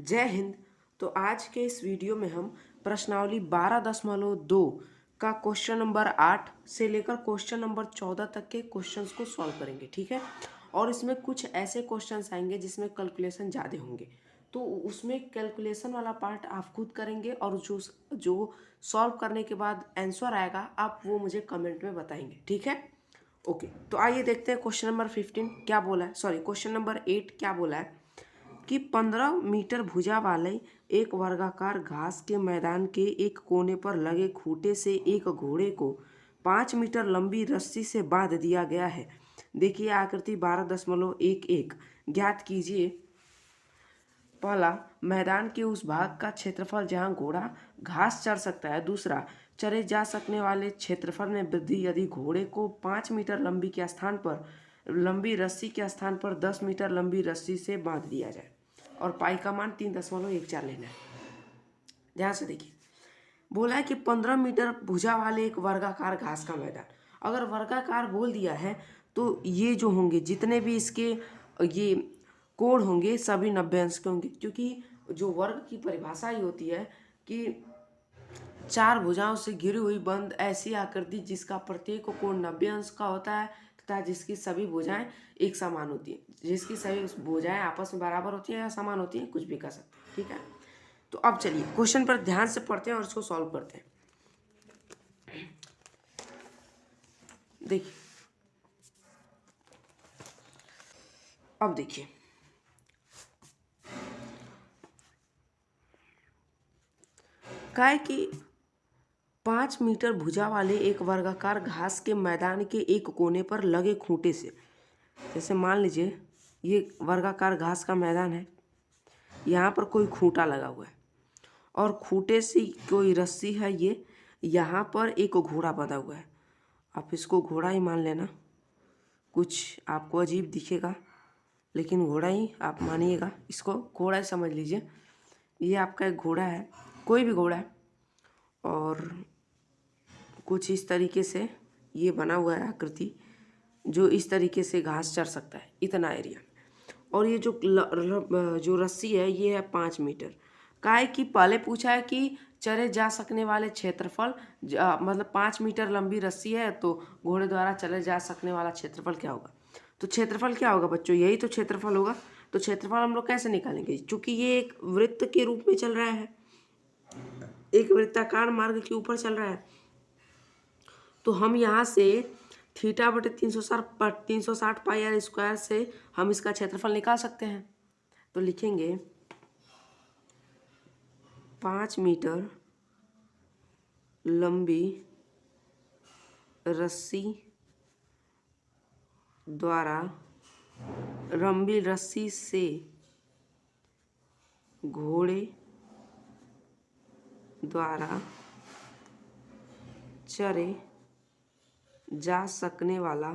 जय हिंद। तो आज के इस वीडियो में हम प्रश्नावली 12.2 का क्वेश्चन नंबर 8 से लेकर क्वेश्चन नंबर 14 तक के क्वेश्चंस को सॉल्व करेंगे, ठीक है। और इसमें कुछ ऐसे क्वेश्चंस आएंगे जिसमें कैलकुलेशन ज़्यादा होंगे, तो उसमें कैलकुलेशन वाला पार्ट आप खुद करेंगे और जो सॉल्व करने के बाद आंसर आएगा आप वो मुझे कमेंट में बताएंगे, ठीक है। ओके, तो आइए देखते हैं क्वेश्चन नंबर 15 क्या बोला है, सॉरी क्वेश्चन नंबर 8 क्या बोला है कि 15 मीटर भुजा वाले एक वर्गाकार घास के मैदान के एक कोने पर लगे खूंटे से एक घोड़े को 5 मीटर लंबी रस्सी से बांध दिया गया है। देखिए आकृति 12.11 ज्ञात कीजिए। पहला, मैदान के उस भाग का क्षेत्रफल जहां घोड़ा घास चर सकता है। दूसरा, चरे जा सकने वाले क्षेत्रफल में वृद्धि यदि घोड़े को 5 मीटर लंबी रस्सी के स्थान पर 10 मीटर लंबी रस्सी से बांध दिया जाए और पाई का मान 3.14 लेना है। ध्यान से देखिए, बोला है कि 15 मीटर भुजा वाले एक वर्गाकार घास का मैदान। अगर वर्गाकार बोल दिया है तो ये जो होंगे जितने भी इसके ये कोण होंगे सभी 90 अंश के होंगे, क्योंकि जो वर्ग की परिभाषा ही होती है कि चार भुजाओं से घिरी हुई बंद ऐसी आकृति जिसका प्रत्येक कोण 90 अंश का होता है तथा जिसकी सभी भुजाएं एक समान होती हैं। जिसकी सभी भुजाएं आपस में बराबर होती हैं या समान होती हैं, कुछ भी कर सकते हैं, ठीक है। तो अब चलिए क्वेश्चन पर ध्यान से पढ़ते हैं और इसको सॉल्व करते हैं। देखिए, अब देखिए क्या है कि 5 मीटर भुजा वाले एक वर्गाकार घास के मैदान के एक कोने पर लगे खूंटे से, जैसे मान लीजिए ये वर्गाकार घास का मैदान है, यहाँ पर कोई खूंटा लगा हुआ है और खूंटे से कोई रस्सी है, ये यहाँ पर एक घोड़ा बंधा हुआ है। आप इसको घोड़ा ही मान लेना, कुछ आपको अजीब दिखेगा लेकिन घोड़ा ही आप मानिएगा, इसको घोड़ा ही समझ लीजिए। ये आपका एक घोड़ा है, कोई भी घोड़ा है, और कुछ इस तरीके से ये बना हुआ है आकृति जो इस तरीके से घास चर सकता है इतना एरिया। और ये जो रस्सी है ये है 5 मीटर। काय कि पहले पूछा है कि चरे जा सकने वाले क्षेत्रफल, मतलब 5 मीटर लंबी रस्सी है तो घोड़े द्वारा चले जा सकने वाला क्षेत्रफल क्या होगा। तो क्षेत्रफल क्या होगा बच्चों, यही तो क्षेत्रफल होगा। तो क्षेत्रफल हम लोग कैसे निकालेंगे, क्योंकि ये एक वृत्त के रूप में चल रहा है, एक वृत्ताकार मार्ग के ऊपर चल रहा है। तो हम यहाँ से थीटा बटे 360 पाई आर स्क्वायर से हम इसका क्षेत्रफल निकाल सकते हैं। तो लिखेंगे 5 मीटर लंबी रस्सी द्वारा लंबी रस्सी से घोड़े द्वारा चरे जा सकने वाला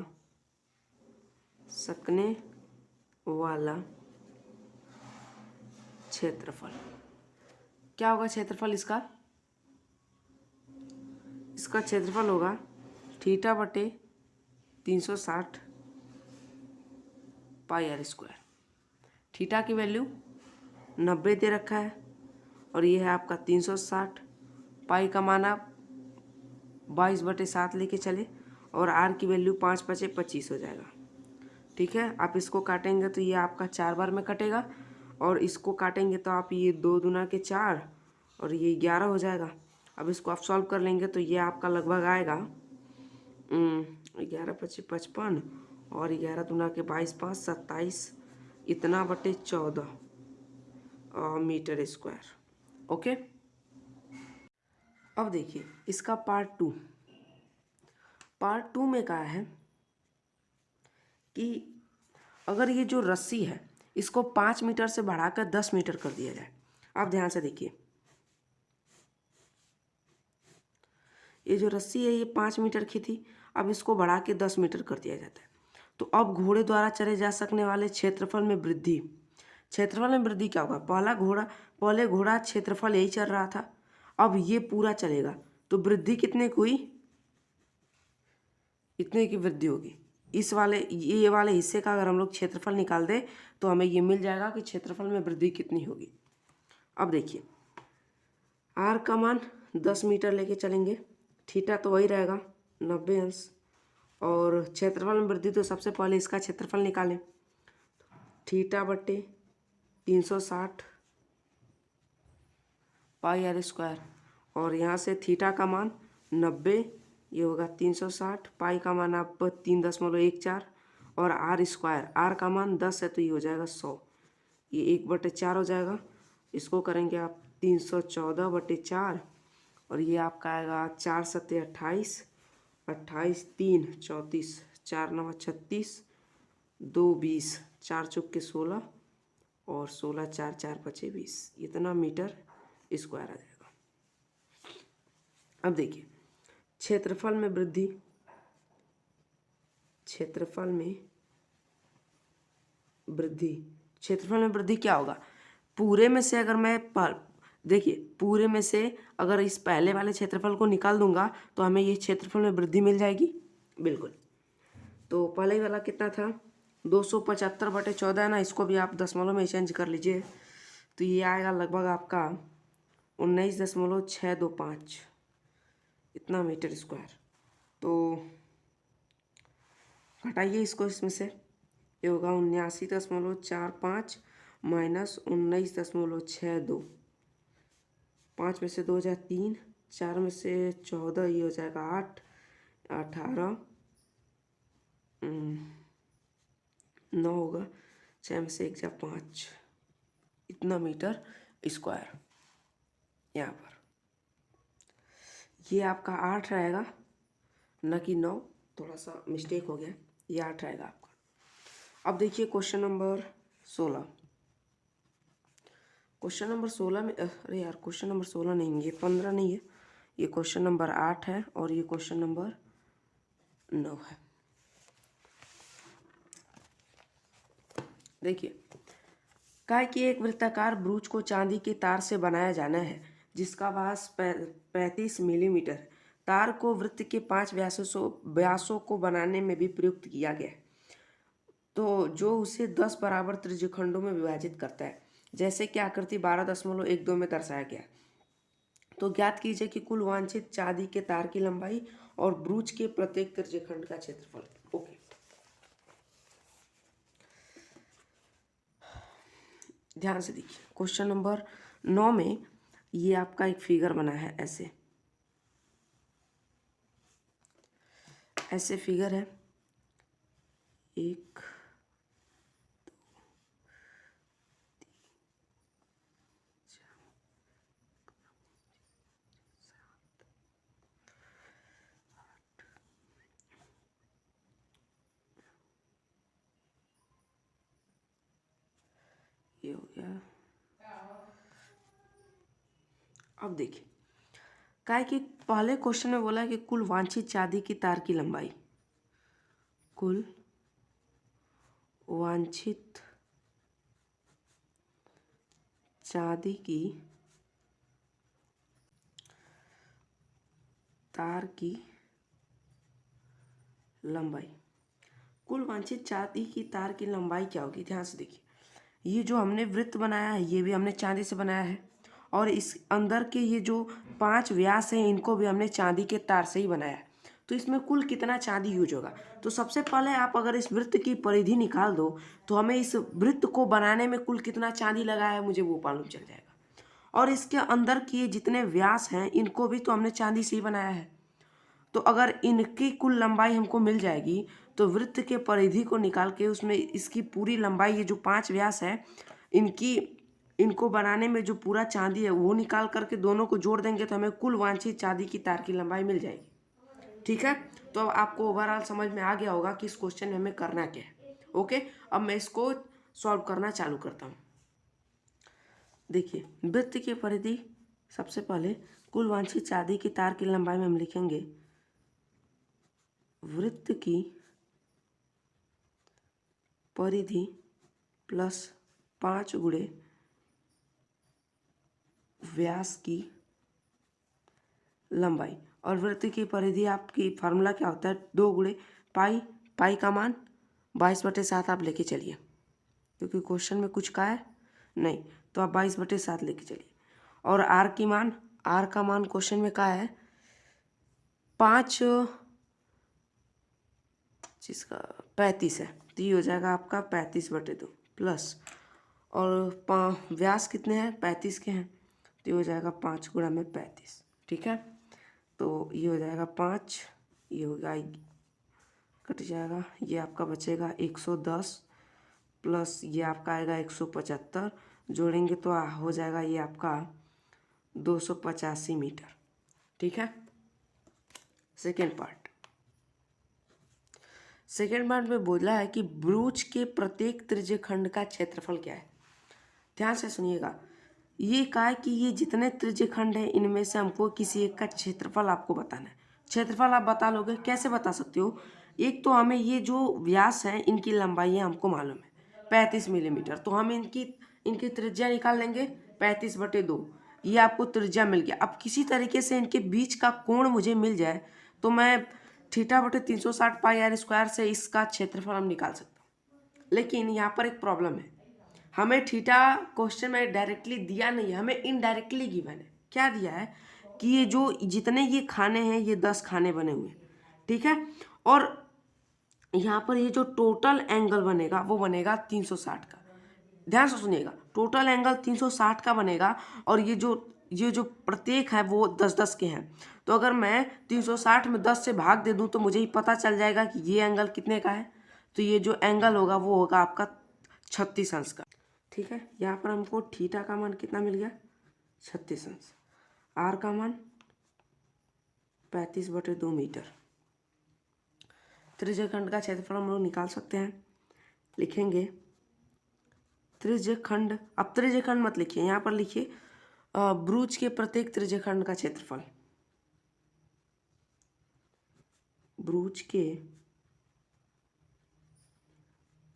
क्षेत्रफल क्या होगा। क्षेत्रफल इसका क्षेत्रफल होगा थीटा बटे 360 पाई आर स्क्वायर। थीटा की वैल्यू 90 दे रखा है और ये है आपका 360, पाई का मान आप 22/7 लेके चले और आर की वैल्यू 5×5 = 25 हो जाएगा, ठीक है। आप इसको काटेंगे तो ये आपका 4 बार में कटेगा और इसको काटेंगे तो आप ये 2 दूना के 4 और ये 11 हो जाएगा। अब इसको आप सॉल्व कर लेंगे तो ये आपका लगभग आएगा 11×5 = 55 और 11 दूना के 22, 5 27 इतना बटे 14 मीटर स्क्वायर। ओके, अब देखिए इसका पार्ट टू में कहा है कि अगर ये जो रस्सी है इसको 5 मीटर से बढ़ाकर 10 मीटर कर दिया जाए। आप ध्यान से देखिए, ये जो रस्सी है ये 5 मीटर की थी, अब इसको बढ़ा के 10 मीटर कर दिया जाता है। तो अब घोड़े द्वारा चले जा सकने वाले क्षेत्रफल में वृद्धि क्या होगा। पहले घोड़ा क्षेत्रफल यही चल रहा था, अब ये पूरा चलेगा तो वृद्धि कितने की हुई, इतने की वृद्धि होगी। ये वाले हिस्से का अगर हम लोग क्षेत्रफल निकाल दें तो हमें ये मिल जाएगा कि क्षेत्रफल में वृद्धि कितनी होगी। अब देखिए आर का मान 10 मीटर लेके चलेंगे, थीटा तो वही रहेगा 90 अंश, और क्षेत्रफल में वृद्धि तो सबसे पहले इसका क्षेत्रफल निकालें, थीटा बट्टे 360 पाई आर स्क्वायर, और यहाँ से थीटा का मान 90, ये होगा 360, पाई का मान आप 3.14 और आर स्क्वायर, आर का मान 10 है तो ये हो जाएगा 100, ये 1/4 हो जाएगा। इसको करेंगे आप 314/4 और ये आपका आएगा 4 सत्ते 28, 28 3 34, 4 9 36, 2 20, 4 चौके 16 और 16 4 4 5 20, इतना मीटर स्क्वायर आ जाएगा। अब देखिए क्षेत्रफल में वृद्धि, क्षेत्रफल में वृद्धि क्या होगा, पूरे में से अगर मैं देखिए पूरे में से अगर इस पहले वाले क्षेत्रफल को निकाल दूंगा तो हमें ये क्षेत्रफल में वृद्धि मिल जाएगी, बिल्कुल। तो पहले वाला कितना था 275/14 है ना, इसको भी आप दशमलव में चेंज कर लीजिए तो ये आएगा लगभग आपका 19.625 इतना मीटर स्क्वायर। तो घटाइए इसको इसमें से, ये होगा 79.45 माइनस 19.62, 5 में से 2 जाए 3, 4 में से 14, ये हो जाएगा 8, 18, 9 होगा, 6 में से 1 जाए 5, इतना मीटर स्क्वायर। यहाँ पर ये आपका 8 रहेगा न कि 9, थोड़ा सा मिस्टेक हो गया, ये 8 रहेगा आपका। अब देखिए क्वेश्चन नंबर 16, क्वेश्चन नंबर 16 में अरे यार क्वेश्चन नंबर 16 नहीं, ये 15 नहीं है, ये क्वेश्चन नंबर 8 है और ये क्वेश्चन नंबर 9 है। देखिए कहा कि एक वृत्ताकार ब्रूच को चांदी के तार से बनाया जाना है जिसका व्यास 35 मिलीमीटर है। तार को वृत्त के 5 व्यासों को बनाने में भी प्रयुक्त किया गया है, तो जो उसे 10 बराबर त्रिज्यखंडों में विभाजित करता है, जैसे कि आकृति 12.12 में दर्शाया गया। तो ज्ञात कीजिए कि कुल वांछित चांदी के तार की लंबाई और ब्रूच के प्रत्येक त्रिज्यखंड का क्षेत्रफल। ओके, ध्यान से देखिए क्वेश्चन नंबर 9 में ये आपका एक फिगर बना है, ऐसे फिगर है, 1 ये हो गया। अब देखिए क्या है कि पहले क्वेश्चन में बोला है कि कुल वांछित चांदी की तार की लंबाई, कुल वांछित चांदी की तार की लंबाई, कुल वांछित चांदी की तार की लंबाई क्या होगी। ध्यान से देखिए, ये जो हमने वृत्त बनाया है ये भी हमने चांदी से बनाया है, और इस अंदर के ये जो 5 व्यास हैं इनको भी हमने चांदी के तार से ही बनाया है। तो इसमें कुल कितना चांदी यूज होगा। तो सबसे पहले आप अगर इस वृत्त की परिधि निकाल दो तो हमें इस वृत्त को बनाने में कुल कितना चांदी लगा है मुझे वो मालूम चल जाएगा, और इसके अंदर के जितने व्यास हैं इनको भी तो हमने चांदी से ही बनाया है। तो अगर इनकी कुल लंबाई हमको मिल जाएगी तो वृत्त के परिधि को निकाल के उसमें इसकी पूरी लंबाई, ये जो 5 व्यास है इनको बनाने में जो पूरा चांदी है वो निकाल करके दोनों को जोड़ देंगे तो हमें कुल वांछित चांदी की तार की लंबाई मिल जाएगी। ठीक है, तो अब आपको ओवरऑल समझ में आ गया होगा कि इस क्वेश्चन में हमें करना क्या है। ओके, अब मैं इसको सॉल्व करना चालू करता हूँ। देखिए वृत्त की परिधि, सबसे पहले कुल वांछित चांदी की तार की लंबाई में हम लिखेंगे वृत्त की परिधि प्लस 5 गुणे व्यास की लंबाई, और वृत्त की परिधि आपकी फार्मूला क्या होता है 2 गुणे पाई, पाई का मान 22/7 आप लेके चलिए, क्योंकि क्वेश्चन में कुछ का है नहीं, तो आप 22/7 लेके चलिए। और आर का मान क्वेश्चन में क्या है 5 जिसका 35 है, तो ये हो जाएगा आपका 35/2 प्लस, और व्यास कितने हैं 35 के हैं, तो ये हो जाएगा 5 गुणा में 35। ठीक है, तो ये हो जाएगा 5, ये होगा कट जाएगा, ये आपका बचेगा 110 प्लस ये आपका आएगा 175, जोड़ेंगे तो हो जाएगा ये आपका 285 मीटर। ठीक है, सेकेंड पार्ट में बोला है कि ब्रूच के प्रत्येक त्रिज्यखंड का क्षेत्रफल क्या है। ध्यान से सुनिएगा, ये कहा है कि ये जितने त्रिज्यखंड है इनमें से हमको किसी एक का क्षेत्रफल आपको बताना है। क्षेत्रफल आप बता लोगे, कैसे बता सकते हो, एक तो हमें ये जो व्यास है इनकी लंबाई हमको मालूम है 35 मिलीमीटर, तो हम इनकी त्रिज्या निकाल लेंगे 35/2, ये आपको त्रिज्या मिल गया। अब किसी तरीके से इनके बीच का कोण मुझे मिल जाए तो मैं θ/360 पाई r स्क्वायर से इसका क्षेत्रफल हम निकाल सकते हैं। लेकिन यहाँ पर एक प्रॉब्लम है, हमें थीटा क्वेश्चन में डायरेक्टली दिया नहीं है, हमें इनडायरेक्टली गिवन है। क्या दिया है कि ये जो जितने ये खाने हैं ये 10 खाने बने हुए हैं। ठीक है, और यहाँ पर ये जो टोटल एंगल बनेगा वो बनेगा 360 का। ध्यान से सुनिएगा, टोटल एंगल 360 का बनेगा, और ये जो प्रत्येक है वो 10-10 के हैं। तो अगर मैं 360 में 10 से भाग दे दूं तो मुझे ही पता चल जाएगा कि ये एंगल कितने का है। तो ये जो एंगल होगा वो होगा आपका 36 अंश का। ठीक है, यहाँ पर हमको थीटा का मान कितना मिल गया 36 अंश, आर का मान 35/2 मीटर। त्रिज्यखंड का क्षेत्रफल हम लोग निकाल सकते हैं, लिखेंगे त्रिज्यखंड। अब त्रिज्यखंड मत लिखिए, यहाँ पर लिखिए ब्रूच के प्रत्येक त्रिज्यखंड का क्षेत्रफल। ब्रूच के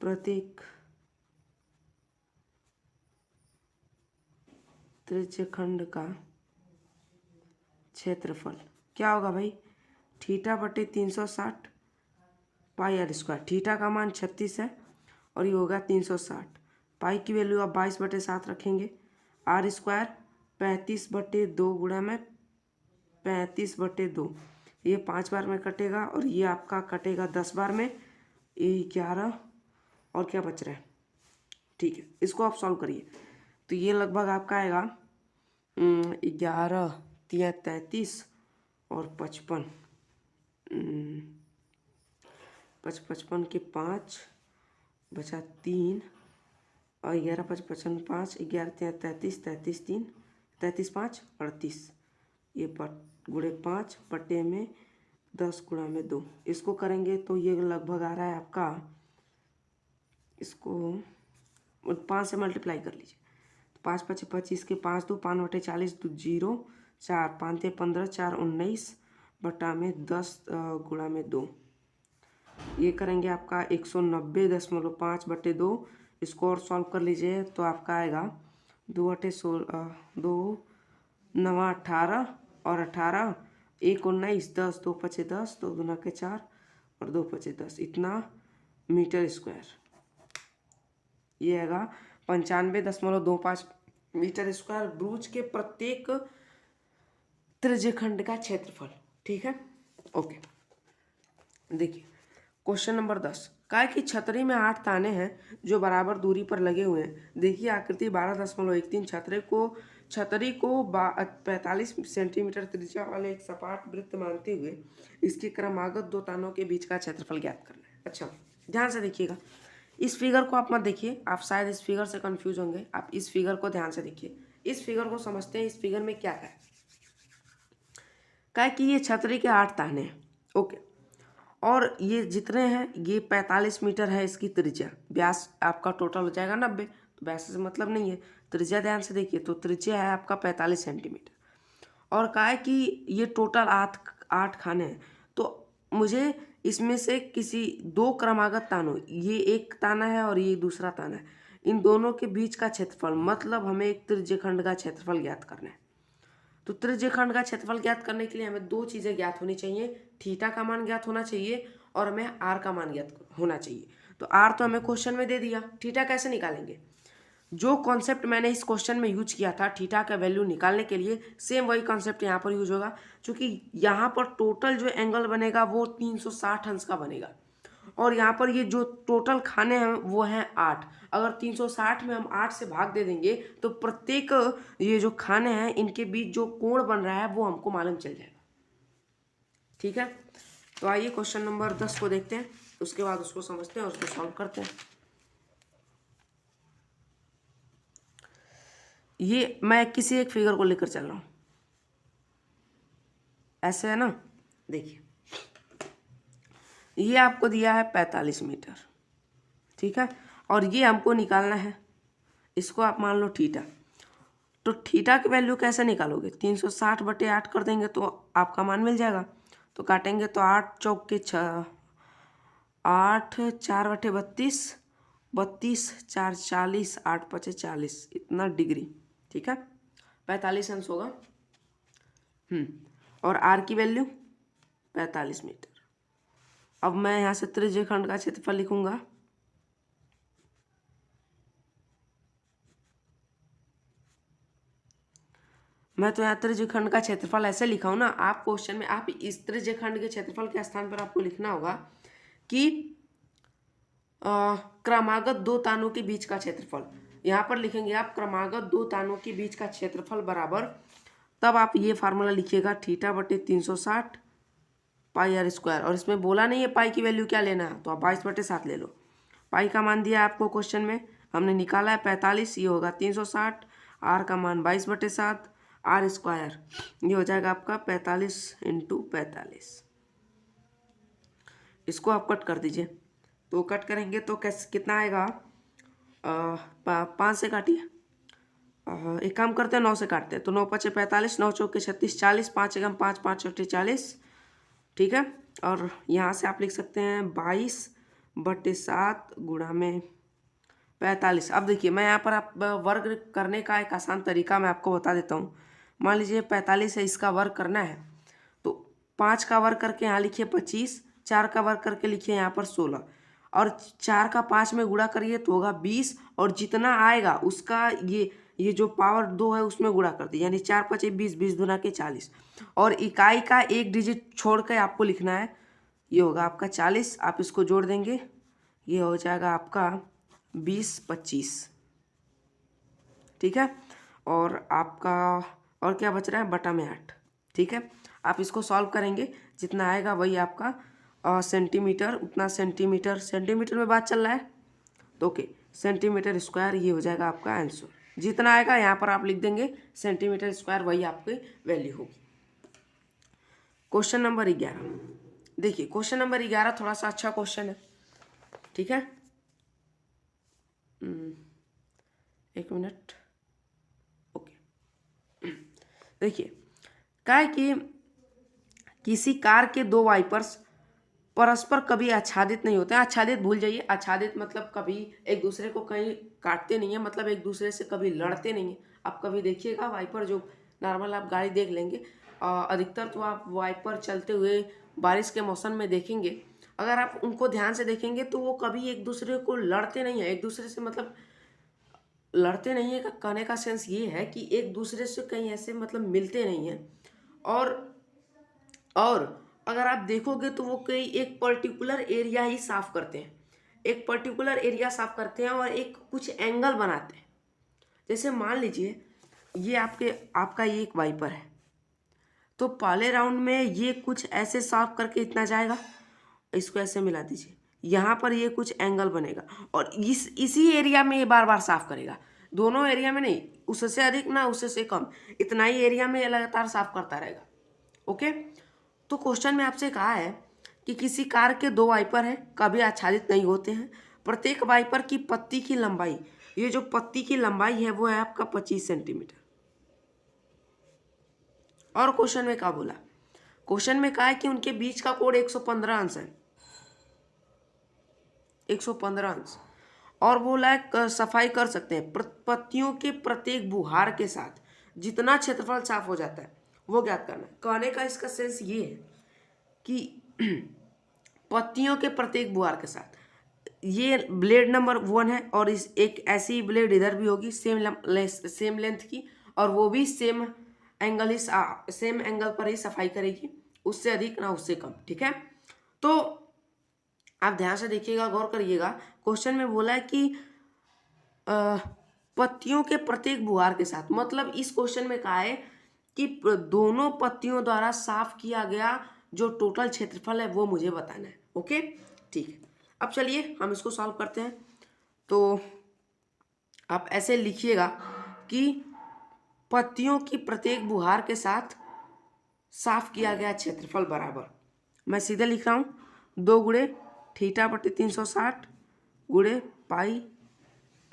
प्रत्येक त्रिज्यखंड का क्षेत्रफल क्या होगा भाई, θ/360 पाई r स्क्वायर। थीटा का मान 36 है और ये होगा 360, पाई की वैल्यू आप 22/7 रखेंगे, आर स्क्वायर 35/2 गुणा में 35/2, ये 5 बार में कटेगा और ये आपका कटेगा 10 बार में, ये 11 और क्या बच रहा है। ठीक है, इसको आप सॉल्व करिए तो ये लगभग आपका आएगा 11 × 33 और 55, 55 के 5 बचा 3 और 11 5 55 5, 11 × 33, 33 3 33 5 38, ये गुणे 5 बटे में 10 गुणा में 2, इसको करेंगे तो ये लगभग आ रहा है आपका, इसको 5 से मल्टीप्लाई कर लीजिए, 5 5 25 के 5 2 5/40 2 0 4 5 15 4 19 बटा में 10 गुणा में 2, ये करेंगे आपका 190.5/2। इसको और सॉल्व कर लीजिए तो आपका आएगा 2 9 18 और 18 1 19 10 2 5 10 2 दूना के 4 और 2 5 10, इतना मीटर स्क्वायर, ये आएगा 95.25 मीटर स्क्वायर ब्रूच के प्रत्येक त्रिज्यखंड का क्षेत्रफल। ठीक है, ओके। देखिए क्वेश्चन नंबर 10, काय की छतरी में 8 ताने हैं जो बराबर दूरी पर लगे हुए हैं। देखिए आकृति 12.13 छतरी को 45 सेंटीमीटर त्रिज्या वाले एक सपाट वृत्त मानते हुए इसके क्रमागत 2 तानों के बीच का क्षेत्रफल ज्ञात करना है। अच्छा ध्यान से देखिएगा, इस फिगर को आप मत देखिए, आप शायद इस फिगर से कंफ्यूज होंगे, आप इस फिगर को ध्यान से देखिए, इस फिगर को समझते हैं। इस फिगर में क्या है, क्या है कि ये छतरी के 8 ताने हैं, ओके, और ये जितने हैं ये 45 मीटर है इसकी त्रिज्या, व्यास आपका टोटल हो जाएगा 90, तो व्यास से मतलब नहीं है, त्रिज्या ध्यान से देखिए, तो त्रिज्या है आपका 45 सेंटीमीटर, और क्या है कि ये टोटल 8 खाने हैं, तो मुझे इसमें से किसी 2 क्रमागत तानों, ये एक ताना है और ये दूसरा ताना है, इन दोनों के बीच का क्षेत्रफल, मतलब हमें एक त्रिज्यखंड का क्षेत्रफल ज्ञात करना है। तो त्रिज्यखंड का क्षेत्रफल ज्ञात करने के लिए हमें 2 चीज़ें ज्ञात होनी चाहिए, थीटा का मान ज्ञात होना चाहिए और हमें आर का मान ज्ञात होना चाहिए। तो आर तो हमें क्वेश्चन में दे दिया, थीटा कैसे निकालेंगे, जो कॉन्सेप्ट मैंने इस क्वेश्चन में यूज किया था थीटा का वैल्यू निकालने के लिए, सेम वही कॉन्सेप्ट यहाँ पर यूज होगा, क्योंकि यहाँ पर टोटल जो एंगल बनेगा वो 360 अंश का बनेगा, और यहाँ पर ये जो टोटल खाने हैं वो हैं 8। अगर 360 में हम 8 से भाग दे देंगे तो प्रत्येक ये जो खाने हैं इनके बीच जो कोण बन रहा है वो हमको मालूम चल जाएगा। ठीक है, तो आइए क्वेश्चन नंबर 10 को देखते हैं, उसके बाद उसको समझते हैं और उसको सॉल्व करते हैं। ये मैं किसी एक फिगर को लेकर चल रहा हूँ, ऐसे है ना। देखिए ये आपको दिया है 45 मीटर, ठीक है, और ये हमको निकालना है, इसको आप मान लो थीटा। तो थीटा की वैल्यू कैसे निकालोगे, 360/8 कर देंगे तो आपका मान मिल जाएगा। तो काटेंगे तो 8 चौक के 6, 8 4/32, 32 4 40, 8 5 40, इतना डिग्री, ठीक है, 45 अंश होगा। और आर की वैल्यू 45 मीटर। अब मैं यहाँ से त्रिज्यखंड का क्षेत्रफल लिखूंगा। मैं तो यहाँ त्रिज्यखंड का क्षेत्रफल ऐसे लिखा हूँ ना, आप क्वेश्चन में आप इस त्रिज्यखंड के क्षेत्रफल के स्थान पर आपको लिखना होगा कि क्रमागत दो तानों के बीच का क्षेत्रफल। यहाँ पर लिखेंगे आप क्रमागत दो तानों के बीच का क्षेत्रफल बराबर, तब आप ये फार्मूला लिखिएगा θ/360 πr²। और इसमें बोला नहीं है पाई की वैल्यू क्या लेना है, तो आप 22/7 ले लो। पाई का मान दिया आपको क्वेश्चन में, हमने निकाला है 45, ये होगा 360, आर का मान 22/7, r², ये हो जाएगा आपका 45 × 45। इसको आप कट कर दीजिए, तो कट करेंगे तो कैसे कितना आएगा, 5 से काटिए, एक काम करते हैं 9 से काटते हैं, तो 9 5 45, 9 चौक के 36, 40, 5 एकम 5, 5 चौके 40, ठीक है। और यहाँ से आप लिख सकते हैं 22/7 गुणा में 45। अब देखिए मैं यहाँ पर आप वर्ग करने का एक आसान तरीका मैं आपको बता देता हूँ। मान लीजिए 45 है, इसका वर्ग करना है, तो 5 का वर्ग करके यहाँ लिखिए 25, 4 का वर्ग करके लिखिए यहाँ पर 16, और 4 का 5 में गुणा करिए तो होगा 20, और जितना आएगा उसका ये जो पावर 2 है उसमें गुणा कर दिए, यानी 4 5 20, 20 दूना के 40, और इकाई का एक डिजिट छोड़ कर आपको लिखना है, ये होगा आपका 40। आप इसको जोड़ देंगे, ये हो जाएगा आपका 20 25, ठीक है। और आपका और क्या बच रहा है, बटा में 8, ठीक है। आप इसको सॉल्व करेंगे, जितना आएगा वही आपका सेंटीमीटर, उतना सेंटीमीटर में बात चल रहा है, तो ओके सेंटीमीटर², ये हो जाएगा आपका आंसर। जितना आएगा यहाँ पर आप लिख देंगे सेंटीमीटर², वही आपकी वैल्यू होगी। क्वेश्चन नंबर 11, देखिए क्वेश्चन नंबर 11 थोड़ा सा अच्छा क्वेश्चन है, ठीक है। एक मिनट, ओके। देखिए क्या है कि किसी कार के दो वाइपर्स परस्पर कभी आच्छादित नहीं होते हैं। आच्छादित भूल जाइए, आच्छादित मतलब कभी एक दूसरे को कहीं काटते नहीं है, मतलब एक दूसरे से कभी लड़ते नहीं है। आप कभी देखिएगा वाइपर, जो नॉर्मल आप गाड़ी देख लेंगे, अधिकतर तो आप वाइपर चलते हुए बारिश के मौसम में देखेंगे, अगर आप उनको ध्यान से देखेंगे तो वो कभी एक दूसरे को लड़ते नहीं है, एक दूसरे से मतलब लड़ते नहीं है। कहने का सेंस ये है कि एक दूसरे से कहीं ऐसे मतलब मिलते नहीं हैं, और अगर आप देखोगे तो वो कई एक पर्टिकुलर एरिया ही साफ करते हैं, एक पर्टिकुलर एरिया साफ करते हैं और एक कुछ एंगल बनाते हैं। जैसे मान लीजिए ये आपका ये एक वाइपर है, तो पहले राउंड में ये कुछ ऐसे साफ करके इतना जाएगा, इसको ऐसे मिला दीजिए, यहाँ पर ये कुछ एंगल बनेगा, और इसी एरिया में ये बार बार साफ करेगा, दोनों एरिया में नहीं, उससे अधिक ना उससे कम, इतना ही एरिया में लगातार साफ करता रहेगा। ओके, तो क्वेश्चन में आपसे कहा है कि किसी कार के दो वाइपर हैं, कभी आच्छादित नहीं होते हैं, प्रत्येक वाइपर की पत्ती की लंबाई, ये जो पत्ती की लंबाई है वो है आपका 25 सेंटीमीटर। और क्वेश्चन में क्या बोला, क्वेश्चन में कहा है कि उनके बीच का कोण 115 अंश है, 115 अंश, और बोला है सफाई कर सकते हैं पत्तियों के प्रत्येक बुहार के साथ जितना क्षेत्रफल साफ हो जाता है वो ज्ञात करना है। कहने का इसका सेंस ये है कि पत्तियों के प्रत्येक बुहार के साथ, ये ब्लेड नंबर 1 है और इस एक ऐसी ब्लेड इधर भी होगी सेम लेंथ की, और वो भी सेम एंगल पर ही सफाई करेगी, उससे अधिक ना उससे कम। ठीक है, तो आप ध्यान से देखिएगा, गौर करिएगा। क्वेश्चन में बोला है कि पत्तियों के प्रत्येक बुहार के साथ, मतलब इस क्वेश्चन में कहा है कि दोनों पत्तियों द्वारा साफ किया गया जो टोटल क्षेत्रफल है वो मुझे बताना है। ओके, ठीक है। अब चलिए हम इसको सॉल्व करते हैं। तो आप ऐसे लिखिएगा कि पत्तियों की प्रत्येक बुहार के साथ साफ किया गया क्षेत्रफल बराबर, मैं सीधे लिख रहा हूँ, 2 गुणे थीटा बटे 360 गुणे पाई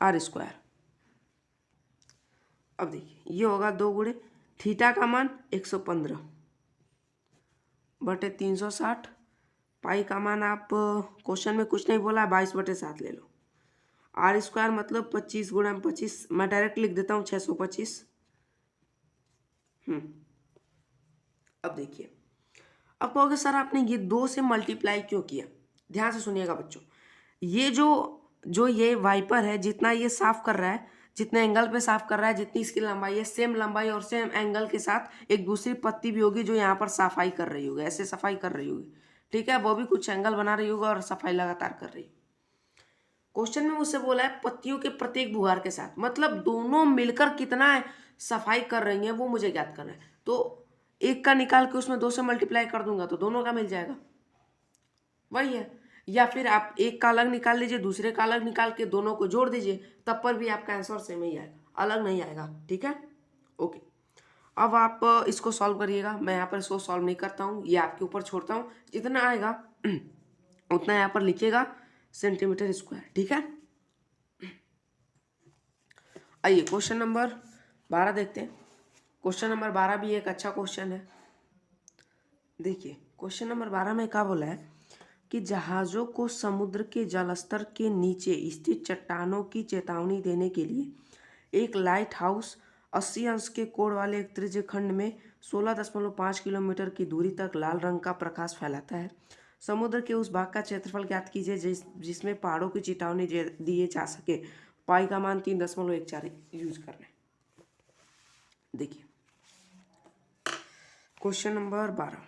आर स्क्वायर। अब देखिए ये होगा 2 गुणे थीटा का मान 115 बटे 360, पाई का मान आप क्वेश्चन में कुछ नहीं बोला, 22/7 ले लो। आर स्क्वायर मतलब 25 गुणा 25, मैं डायरेक्ट लिख देता हूँ 625। अब देखिए, अब कहोगे सर आपने ये 2 से मल्टीप्लाई क्यों किया? ध्यान से सुनिएगा बच्चों, ये जो ये वाइपर है, जितना ये साफ कर रहा है, जितने एंगल पे साफ कर रहा है, जितनी इसकी लंबाई है, सेम लंबाई और सेम एंगल के साथ एक दूसरी पत्ती भी होगी जो यहाँ पर सफाई कर रही होगी, ऐसे सफाई कर रही होगी। ठीक है, वो भी कुछ एंगल बना रही होगी और सफाई लगातार कर रही है। क्वेश्चन में मुझसे बोला है पत्तियों के प्रत्येक बुहार के साथ, मतलब दोनों मिलकर कितना सफाई कर रही हैं वो मुझे ज्ञात करना है। तो एक का निकाल के उसमें 2 से मल्टीप्लाई कर दूंगा तो दोनों का मिल जाएगा, वही है। या फिर आप एक का अलग निकाल लीजिए, दूसरे का अलग निकाल के दोनों को जोड़ दीजिए, तब पर भी आपका आंसर सेम ही आएगा, अलग नहीं आएगा। ठीक है, ओके। अब आप इसको सॉल्व करिएगा, मैं यहाँ पर इसको सॉल्व नहीं करता हूँ, ये आपके ऊपर छोड़ता हूँ, जितना आएगा उतना यहाँ पर लिखिएगा सेंटीमीटर स्क्वायर। ठीक है, आइए क्वेश्चन नंबर 12 देखते हैं। क्वेश्चन नंबर 12 भी एक अच्छा क्वेश्चन है। देखिए क्वेश्चन नंबर 12 में क्या बोला है कि जहाज़ों को समुद्र के जलस्तर के नीचे स्थित चट्टानों की चेतावनी देने के लिए एक लाइट हाउस 80 अंश के कोण वाले एक त्रिज्य खंड में 16.5 किलोमीटर की दूरी तक लाल रंग का प्रकाश फैलाता है। समुद्र के उस भाग का क्षेत्रफल ज्ञात कीजिए जिसमें पहाड़ों की चेतावनी दिए जा सके। पाई का मान 3.14 यूज करना है। देखिए क्वेश्चन नंबर 12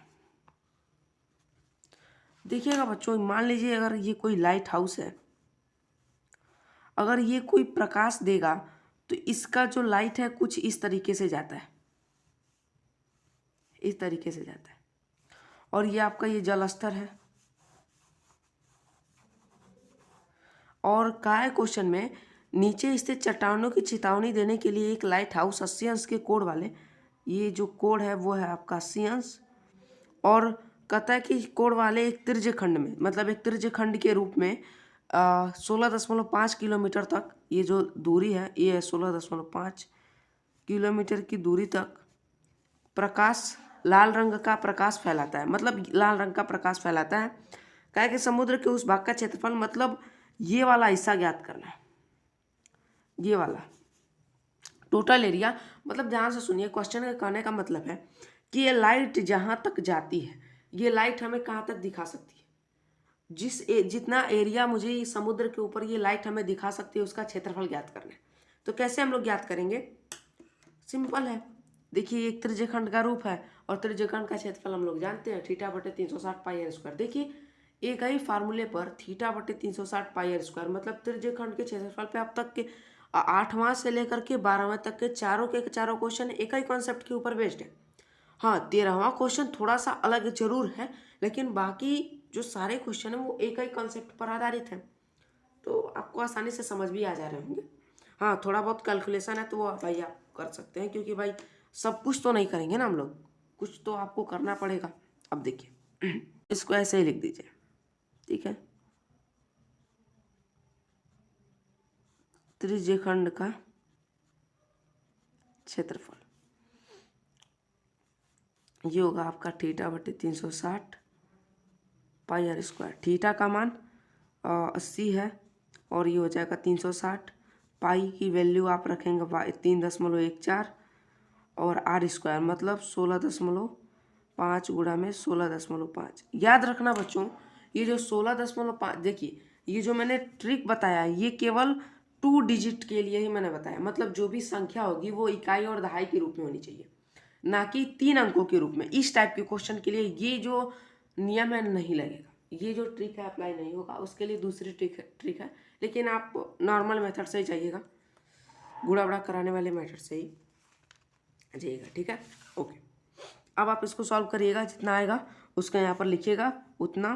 देखिएगा बच्चों, मान लीजिए अगर ये कोई लाइट हाउस है, अगर ये कोई प्रकाश देगा तो इसका जो लाइट है कुछ इस तरीके से जाता है, इस तरीके से जाता है, और ये आपका ये जल स्तर है। और कहा है क्वेश्चन में नीचे स्थित चट्टानों की चेतावनी देने के लिए एक लाइट हाउस 80 अंश के कोण वाले, ये जो कोण है वो है आपका 80 अंश, और कहता है कि कोण वाले एक त्रिज्य खंड में, मतलब एक त्रिज्य खंड के रूप में 16.5 किलोमीटर तक, ये जो दूरी है ये है 16.5 किलोमीटर की दूरी तक प्रकाश, लाल रंग का प्रकाश फैलाता है, मतलब लाल रंग का प्रकाश फैलाता है। कहा कि समुद्र के उस भाग का क्षेत्रफल, मतलब ये वाला हिस्सा ज्ञात करना है, ये वाला टोटल एरिया। मतलब ध्यान से सुनिए, क्वेश्चन के कहने का मतलब है कि ये लाइट जहाँ तक जाती है, ये लाइट हमें कहाँ तक दिखा सकती है, जितना एरिया मुझे समुद्र के ऊपर ये लाइट हमें दिखा सकती है उसका क्षेत्रफल ज्ञात करना है। तो कैसे हम लोग ज्ञात करेंगे? सिंपल है, देखिए एक त्रिज्यखंड का रूप है और त्रिज्यखंड का क्षेत्रफल हम लोग जानते हैं, थीटा बटे 360 पाई आर स्क्वायर। देखिए एक ही फार्मूले पर थीटा बटे 360 पाई आर स्क्वायर, मतलब त्रिज्यखंड के क्षेत्रफल पे अब तक के 8वां से लेकर के 12वें तक के चारों क्वेश्चन एक ही कॉन्सेप्ट के ऊपर बेस्ड है। हाँ 13वां क्वेश्चन थोड़ा सा अलग जरूर है, लेकिन बाकी जो सारे क्वेश्चन हैं वो एक ही कॉन्सेप्ट पर आधारित हैं, तो आपको आसानी से समझ भी आ जा रहे होंगे। हाँ थोड़ा बहुत कैलकुलेशन है तो वो भाई आप कर सकते हैं, क्योंकि भाई सब कुछ तो नहीं करेंगे ना हम लोग, कुछ तो आपको करना पड़ेगा। अब देखिए इसको ऐसे ही लिख दीजिए, ठीक है, त्रिज्यखंड का क्षेत्रफल ये होगा आपका थीटा बटे 360 पाई आर स्क्वायर। थीटा का मान 80 है और ये हो जाएगा 360, पाई की वैल्यू आप रखेंगे 3.14 और आर स्क्वायर मतलब 16.5 गुणा में 16.5। याद रखना बच्चों, ये जो 16.5, देखिए ये जो मैंने ट्रिक बताया ये केवल 2 डिजिट के लिए ही मैंने बताया, मतलब जो भी संख्या होगी वो इकाई और दहाई के रूप में होनी चाहिए, ना कि 3 अंकों के रूप में। इस टाइप के क्वेश्चन के लिए ये जो नियम है नहीं लगेगा, ये जो ट्रिक है अप्लाई नहीं होगा। उसके लिए दूसरी ट्रिक है, लेकिन आप नॉर्मल मेथड से ही जाइएगा, गुणा बड़ा कराने वाले मेथड से ही जाइएगा, ठीक है। ओके, अब आप इसको सॉल्व करिएगा, जितना आएगा उसका यहाँ पर लिखिएगा, उतना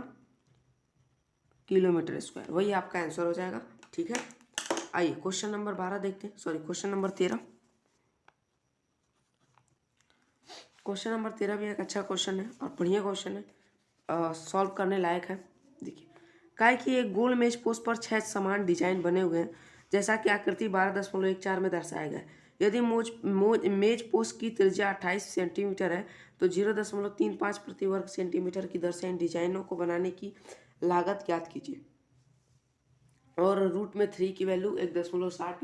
किलोमीटर स्क्वायर, वही आपका आंसर हो जाएगा, ठीक है। आइए क्वेश्चन नंबर 12 देखते हैं, sorry question number 13। Question number 13 भी एक अच्छा क्वेश्चन है और बढ़िया क्वेश्चन है, सॉल्व करने लायक है। देखिए, काय कि एक गोल मेज पोस्ट पर 6 समान डिजाइन बने हुए हैं, जैसा कि आकृति 12.14 में दर्शाया गया है। यदि मेज पोस्ट की त्रिज्या 28 सेंटीमीटर है तो 0.35 प्रति वर्ग सेंटीमीटर की दर से इन डिजाइनों को बनाने की लागत ज्ञात कीजिए। और रूट में 3 की वैल्यू 1.7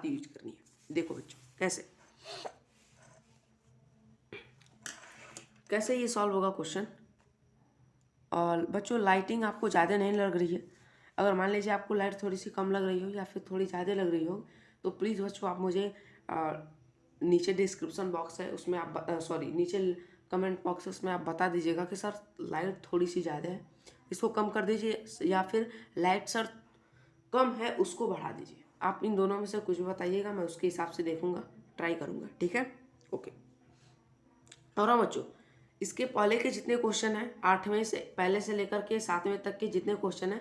यूज करनी है। देखो बच्चों कैसे ये सॉल्व होगा क्वेश्चन। और बच्चों लाइटिंग आपको ज़्यादा नहीं लग रही है, अगर मान लीजिए आपको लाइट थोड़ी सी कम लग रही हो या फिर थोड़ी ज़्यादा लग रही हो तो प्लीज़ बच्चों आप मुझे नीचे डिस्क्रिप्शन बॉक्स है उसमें आप नीचे कमेंट बॉक्स है उसमें आप बता दीजिएगा कि सर लाइट थोड़ी सी ज़्यादा है, इसको कम कर दीजिए, या फिर लाइट सर कम है उसको बढ़ा दीजिए। आप इन दोनों में से कुछ भी बताइएगा, मैं उसके हिसाब से देखूंगा, ट्राई करूंगा, ठीक है। ओके, और हाँ बच्चों, इसके पहले के जितने क्वेश्चन हैं 8वें से पहले से लेकर के 7वें तक के जितने क्वेश्चन हैं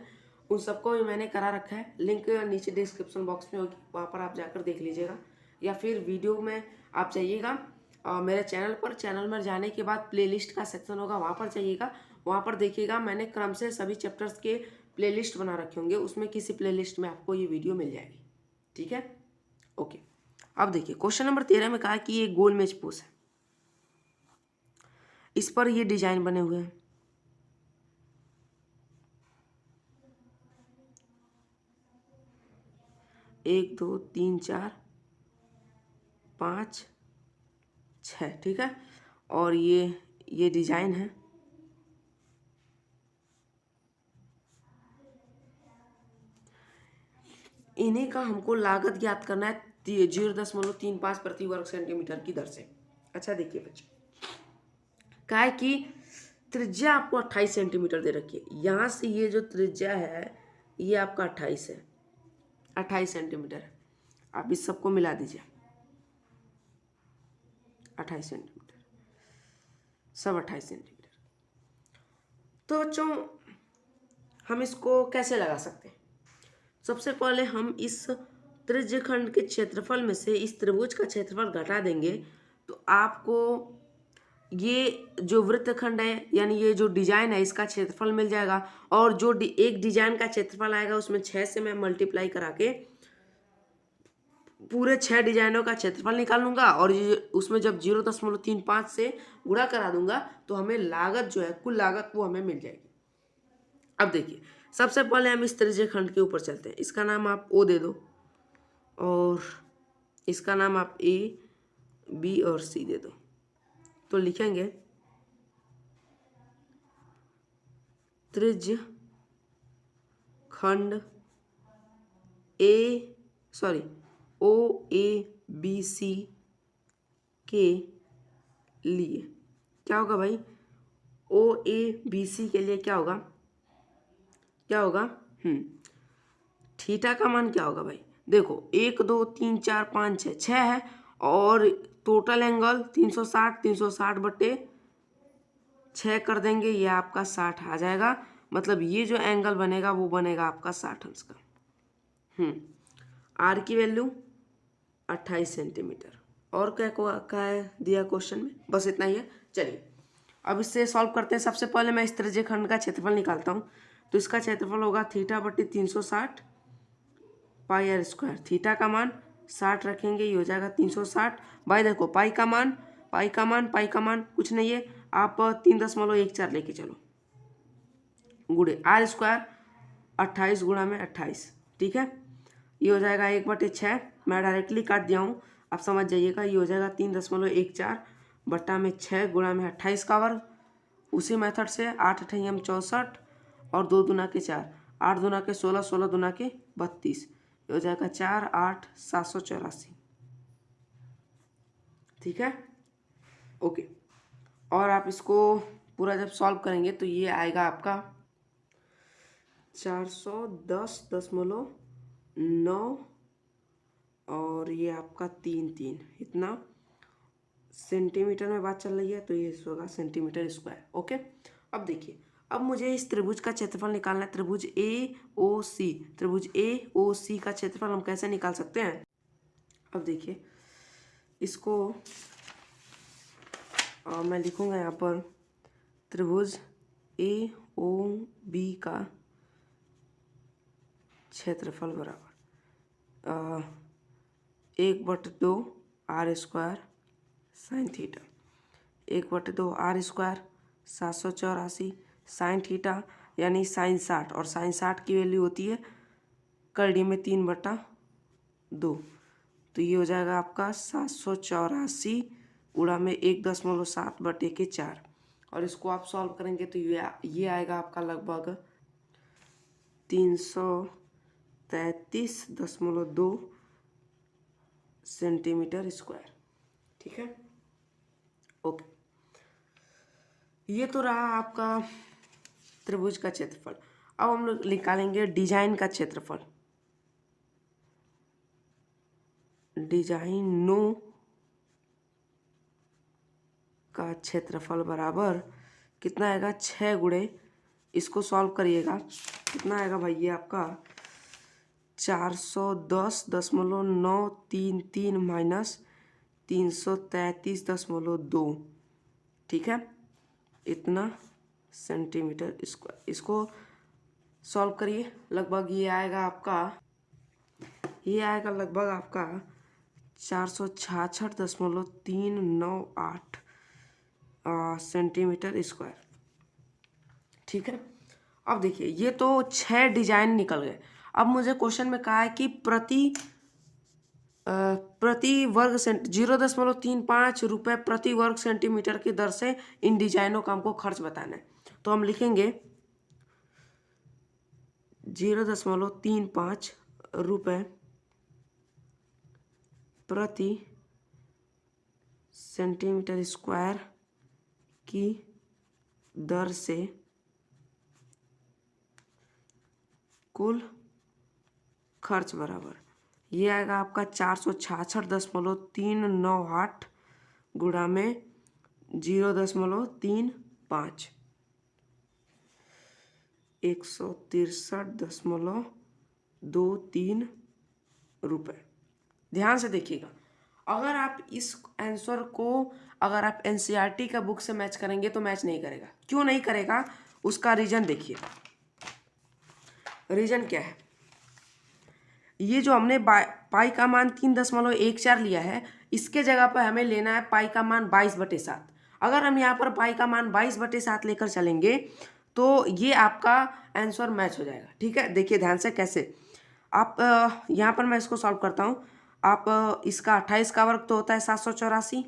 उन सबको भी मैंने करा रखा है, लिंक नीचे डिस्क्रिप्शन बॉक्स में होगी, वहाँ पर आप जाकर देख लीजिएगा, या फिर वीडियो में आप जाइएगा मेरे चैनल पर, चैनल में जाने के बाद प्लेलिस्ट का सेक्शन होगा, वहाँ पर जाइएगा, वहाँ पर देखिएगा मैंने क्रम से सभी चैप्टर्स के प्लेलिस्ट बना रखे होंगे, उसमें किसी प्लेलिस्ट में आपको ये वीडियो मिल जाएगी, ठीक है। ओके, अब देखिए क्वेश्चन नंबर 13 में कहा कि ये गोल मेज पोस्ट है, इस पर ये डिजाइन बने हुए हैं, एक 2 3 4 5 6, ठीक है। और ये डिजाइन है, इन्हीं का हमको लागत ज्ञात करना है 0.35 प्रति वर्ग सेंटीमीटर की दर से। अच्छा देखिए बच्चे, क्या है कि त्रिज्या आपको 28 सेंटीमीटर दे रखी है, यहाँ से ये जो त्रिज्या है ये आपका 28 है, 28 सेंटीमीटर है, आप इस सबको मिला दीजिए, 28 सेंटीमीटर, सब 28 सेंटीमीटर। तो बच्चों हम इसको कैसे लगा सकते हैं। सबसे पहले हम इस त्रिज्य खंड के क्षेत्रफल में से इस त्रिभुज का क्षेत्रफल घटा देंगे तो आपको ये जो वृत्तखंड है यानी ये जो डिजाइन है इसका क्षेत्रफल मिल जाएगा, और जो एक डिजाइन का क्षेत्रफल आएगा उसमें 6 से मैं मल्टीप्लाई करा के पूरे 6 डिजाइनों का क्षेत्रफल निकाल लूंगा, और ये उसमें जब 0.35 से गुणा करा दूंगा तो हमें लागत जो है कुल लागत वो हमें मिल जाएगी। अब देखिए सबसे पहले हम इस त्रिज्य खंड के ऊपर चलते हैं, इसका नाम आप ओ दे दो और इसका नाम आप ए बी और सी दे दो। तो लिखेंगे त्रिज्य खंड ओ ए बी सी के लिए क्या होगा भाई, ओ ए बी सी के लिए क्या होगा थीटा का मान क्या होगा भाई, देखो 1 2 3 4 5 6 6 है, और टोटल एंगल 360 बटे 6 कर देंगे, ये आपका 60 आ जाएगा, मतलब ये जो एंगल बनेगा वो बनेगा आपका 60 अंश का। आर की वैल्यू 28 सेंटीमीटर, और क्या है दिया क्वेश्चन में, बस इतना ही है। चलिए अब इससे सॉल्व करते हैं। सबसे पहले मैं इस त्रिज्य खंड का क्षेत्रफल निकालता हूँ, तो इसका क्षेत्रफल होगा थीटा बट्टी 360 पाई आर स्क्वायर, थीटा का मान 60 रखेंगे, ये हो जाएगा 360 बाई, देखो पाई का मान कुछ नहीं है, आप 3.14 लेके चलो, गुणे आर स्क्वायर 28 गुणा में 28, ठीक है, ये हो जाएगा 1/6, मैं डायरेक्टली काट दिया हूँ, आप समझ जाइएगा, ये हो जाएगा 3.14 बट्टा में 6 गुणा में 28 का वर्ग। उसी मेथड से 8 8 64 और 2 दूना के 4, 8 दूना के 16, 16 दूना के 32, ये हो जाएगा 4 8 784। ठीक है, ओके। और आप इसको पूरा जब सॉल्व करेंगे तो ये आएगा आपका 410.9 और ये आपका 3 इतना सेंटीमीटर में बात चल रही है, तो ये होगा सेंटीमीटर स्क्वायर। ओके, अब देखिए, अब मुझे इस त्रिभुज का क्षेत्रफल निकालना है। त्रिभुज AOC, त्रिभुज AOC का क्षेत्रफल हम कैसे निकाल सकते हैं? अब देखिए, इसको मैं लिखूंगा यहाँ पर त्रिभुज AOB का क्षेत्रफल बराबर 1/2 R square sine theta, 1/2 R square 784 sine theta यानी साइन 60, और साइन 60 की वैल्यू होती है करड़ी में 3/2, तो ये हो जाएगा आपका 784 गुणा में 1.7/4, और इसको आप सॉल्व करेंगे तो ये आएगा आपका लगभग 333.2 सेंटीमीटर स्क्वायर। ठीक है, ओके। ये तो रहा आपका त्रिभुज का क्षेत्रफल। अब हम लोग निकालेंगे डिजाइन का क्षेत्रफल। डिजाइनों का क्षेत्रफल बराबर कितना आएगा? 6 गुणे, इसको सॉल्व करिएगा, कितना आएगा भाई? ये आपका 410.933 माइनस 333.2, ठीक है, इतना सेंटीमीटर स्क्वायर। इसको सॉल्व करिए, लगभग ये आएगा लगभग आपका 466.398 सेंटीमीटर स्क्वायर। ठीक है, अब देखिए, ये तो 6 डिजाइन निकल गए। अब मुझे क्वेश्चन में कहा है कि प्रति वर्ग 0.35 रुपये प्रति वर्ग सेंटीमीटर की दर से इन डिजाइनों का हमको खर्च बताना है। तो हम लिखेंगे 0.35 रुपये प्रति सेंटीमीटर स्क्वायर की दर से कुल खर्च बराबर, ये आएगा आपका 466.398 गुणा में 0.35, 163.23 रुपये। ध्यान से देखिएगा, अगर आप इस आंसर को अगर आप NCERT का बुक से मैच करेंगे तो मैच नहीं करेगा। क्यों नहीं करेगा? उसका रीजन देखिए। रीजन क्या है? ये जो हमने पाई का मान 3.14 लिया है, इसके जगह पर हमें लेना है पाई का मान 22/7। अगर हम यहाँ पर पाई का मान 22/7 लेकर चलेंगे तो ये आपका आंसर मैच हो जाएगा। ठीक है, देखिए ध्यान से कैसे। आप यहाँ पर मैं इसको सॉल्व करता हूँ। आप इसका 28 का वर्ग तो होता है 784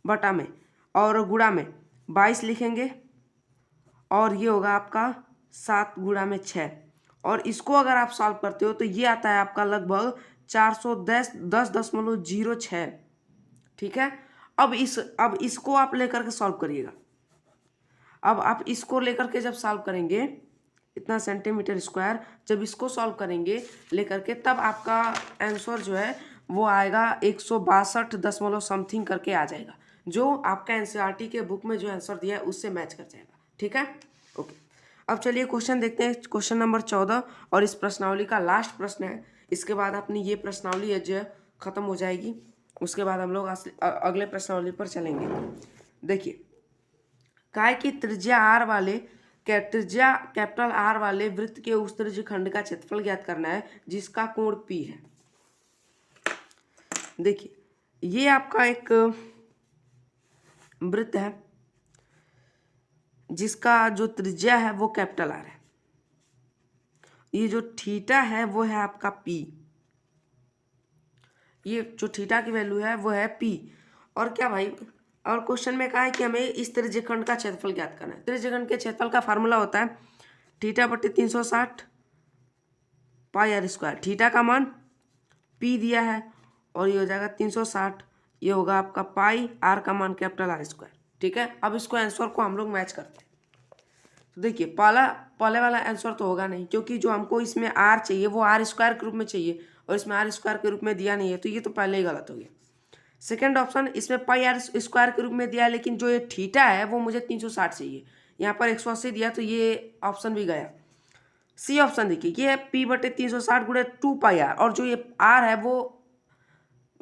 बटा में, और गुणा में 22 लिखेंगे, और ये होगा आपका 7 गुणा में 6, और इसको अगर आप सॉल्व करते हो तो ये आता है आपका लगभग 410.06। ठीक है, अब इसको आप लेकर के सॉल्व करिएगा। अब आप इसको लेकर के जब सॉल्व करेंगे इतना सेंटीमीटर स्क्वायर, जब इसको सॉल्व करेंगे लेकर के, तब आपका आंसर जो है वो आएगा 162 समथिंग करके आ जाएगा, जो आपका NCERT के बुक में जो आंसर दिया है उससे मैच कर जाएगा। ठीक है, ओके। अब चलिए क्वेश्चन देखते हैं, क्वेश्चन नंबर 14, और इस प्रश्नावली का लास्ट प्रश्न है। इसके बाद अपनी ये प्रश्नावली जो है खत्म हो जाएगी, उसके बाद हम लोग अगले प्रश्नावली पर चलेंगे। देखिए, काय की त्रिज्या कैपिटल R वाले वृत्त के उस त्रिज्यखंड का क्षेत्रफल ज्ञात करना है जिसका कोण P है। देखिए, ये आपका एक वृत्त है जिसका जो त्रिज्या है वो कैपिटल R है। ये जो थीटा है वो है आपका P, ये जो थीटा की वैल्यू है वो है P। और क्या भाई, और क्वेश्चन में कहा है कि हमें इस त्रिज्यखंड का क्षेत्रफल ज्ञात करना है। त्रिज्यखंड के क्षेत्रफल का फार्मूला होता है θ/360 पाई आर स्क्वायर, थीटा का मान पी दिया है और ये हो जाएगा 360, ये होगा आपका पाई, आर का मान कैपिटल आर स्क्वायर। ठीक है, अब इसको आंसर को हम लोग मैच करते हैं। तो देखिए पहले वाला आंसर तो होगा नहीं, क्योंकि जो हमको इसमें आर चाहिए वो आर स्क्वायर के रूप में चाहिए और इसमें आर स्क्वायर के रूप में दिया नहीं है, तो ये तो पहले ही गलत हो गया। सेकेंड ऑप्शन, इसमें पाई आर स्क्वायर के रूप में दिया है, लेकिन जो ये थीटा है वो मुझे 360 चाहिए, यहाँ पर 180 दिया, तो ये ऑप्शन भी गया। सी ऑप्शन देखिए, ये पी बटे 360 गुणे 2 पाई आर, और जो ये आर है वो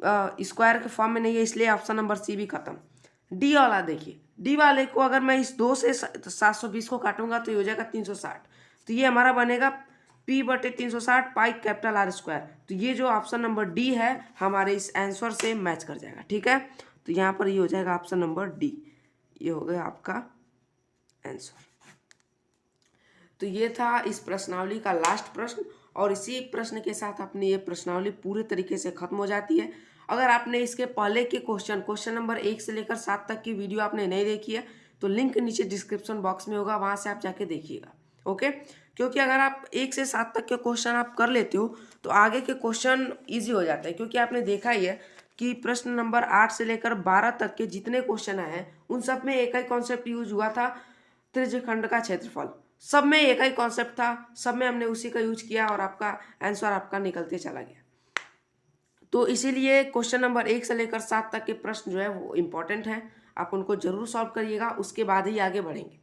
स्क्वायर के फॉर्म में नहीं है, इसलिए ऑप्शन नंबर सी भी खत्म। डी वाला देखिए, डी वाले को अगर मैं इस 2 से 720 को काटूंगा तो ये हो जाएगा 360, तो ये हमारा बनेगा पी बटे 360 पाई कैपिटल आर स्क्वायर। तो ये जो ऑप्शन नंबर डी है हमारे इस आंसर से मैच कर जाएगा। ठीक है, तो यहाँ पर ये हो जाएगा ऑप्शन नंबर डी, ये हो गया आपका आंसर। तो ये था इस प्रश्नावली का लास्ट प्रश्न, और इसी प्रश्न के साथ अपनी ये प्रश्नावली पूरे तरीके से खत्म हो जाती है। अगर आपने इसके पहले के क्वेश्चन नंबर 1 से लेकर 7 तक की वीडियो आपने नहीं देखी है तो लिंक नीचे डिस्क्रिप्शन बॉक्स में होगा, वहाँ से आप जाके देखिएगा। ओके, क्योंकि अगर आप 1 से 7 तक के क्वेश्चन आप कर लेते हो तो आगे के क्वेश्चन ईजी हो जाते हैं, क्योंकि आपने देखा ही है कि प्रश्न नंबर 8 से लेकर 12 तक के जितने क्वेश्चन आए हैं उन सब में एक ही कॉन्सेप्ट यूज हुआ था, त्रिज्यखंड का क्षेत्रफल। सब में एक ही कॉन्सेप्ट था, सब में हमने उसी का यूज किया और आपका आंसर आपका निकलते चला गया। तो इसीलिए क्वेश्चन नंबर 1 से लेकर 7 तक के प्रश्न जो है वो इम्पोर्टेंट हैं, आप उनको जरूर सॉल्व करिएगा, उसके बाद ही आगे बढ़ेंगे।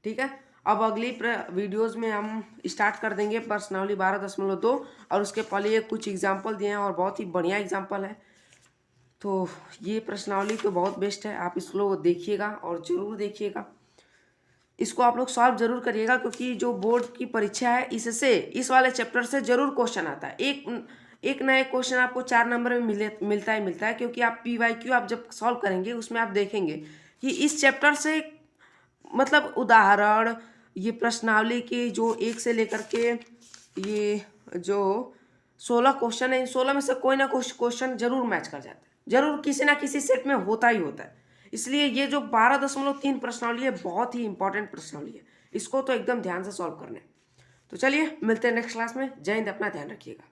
ठीक है, अब अगली वीडियोस में हम स्टार्ट कर देंगे प्रश्नावली 12.2, और उसके पहले ये कुछ एग्जाम्पल दिए हैं और बहुत ही बढ़िया एग्जाम्पल है। तो ये प्रश्नावली तो बहुत बेस्ट है, आप इसको देखिएगा और ज़रूर देखिएगा, इसको आप लोग सॉल्व जरूर करिएगा, क्योंकि जो बोर्ड की परीक्षा है इससे इस वाले चैप्टर से जरूर क्वेश्चन आता है। एक नया क्वेश्चन आपको 4 नंबर में मिलता है, क्योंकि आप PYQ आप जब सॉल्व करेंगे उसमें आप देखेंगे कि इस चैप्टर से मतलब उदाहरण, ये प्रश्नावली की जो 1 से लेकर के ये जो 16 क्वेश्चन है, इन 16 में से कोई ना कोई क्वेश्चन जरूर मैच कर जाता है, जरूर किसी ना किसी सेट में होता ही होता है। इसलिए ये जो 12.3 प्रश्नावली है बहुत ही इंपॉर्टेंट प्रश्नावली है, इसको तो एकदम ध्यान से सॉल्व करना है। तो चलिए मिलते हैं नेक्स्ट क्लास में, जय हिंद, अपना ध्यान रखिएगा।